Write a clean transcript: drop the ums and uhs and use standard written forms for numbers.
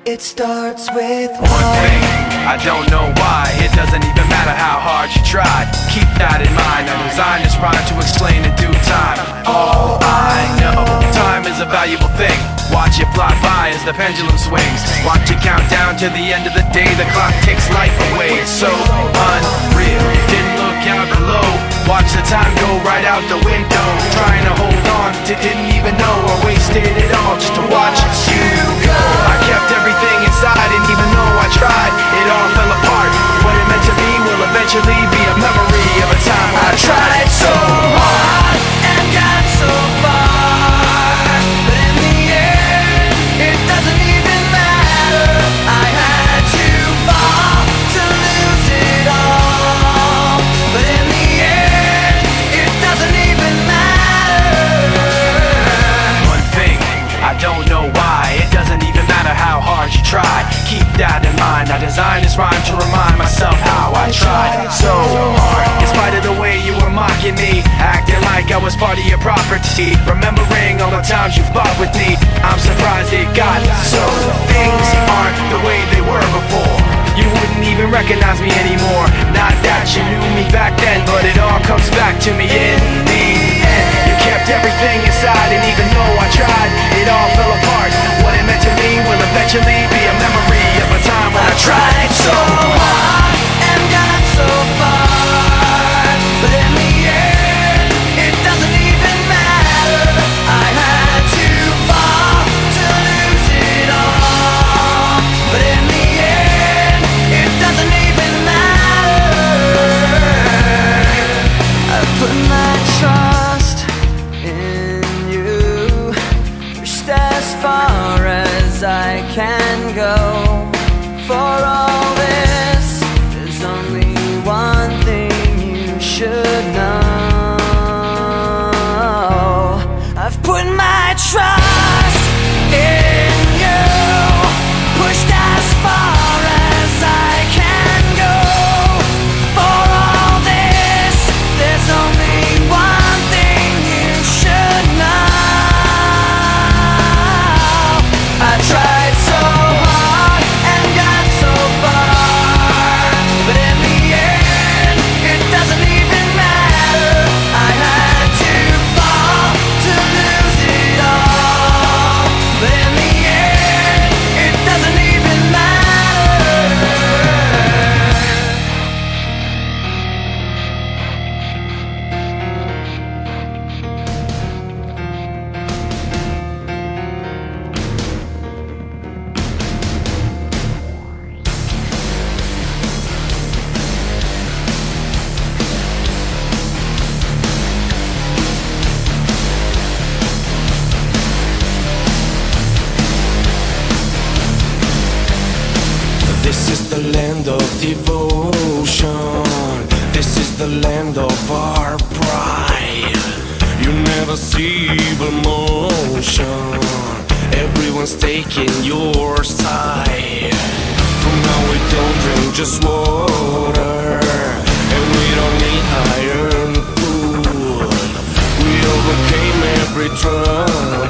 It starts with one thing, I don't know why. It doesn't even matter how hard you try. Keep that in mind. I designed this rhyme to explain in due time. All I know, time is a valuable thing. Watch it fly by as the pendulum swings. Watch it count down to the end of the day. The clock takes life away. It's so unreal. Didn't look out below. Watch the time go right out the window. Trying to hold on to didn't even know I wasted it all just to watch you go. I kept everything inside, and even though I tried, it all fell apart. What it meant to be will eventually be a memory of a time I tried so hard and got so far, but in the end, it doesn't even matter. I had to fall to lose it all, but in the end, it doesn't even matter. One thing, I don't know why. It doesn't even matter how hard you try. Keep that in mind. I designed this rhyme to remind myself how I tried so hard. In spite of the way you were mocking me, acting like I was part of your property, remembering all the times you fought with me, I'm surprised it got so. Things aren't the way they were before. You wouldn't even recognize me anymore. Not that you knew me back then, but it all comes back to me in the end. You kept everything inside, and even though I tried, it all fell apart. What it meant to me will eventually be a memory of a time when I tried so hard and got so far, but in the end, it doesn't even matter. I had to fall to lose it all, but in the end, it doesn't even matter. I've put my trust in you, pushed as far as I can go. For all this, there's only one thing you should know. I've put my trust in you, pushed as far as I can go. For all this, there's only one thing you should know. I tried so hard and got so far, but in the end, it doesn't even matter. I had to fall to lose it all, but in the end, it doesn't even matter. This is the land of devotion. This is the land of our pride. You never see evil motion. Everyone's taking your side. From now we don't drink just water, and we don't need iron food. We overcame every trouble.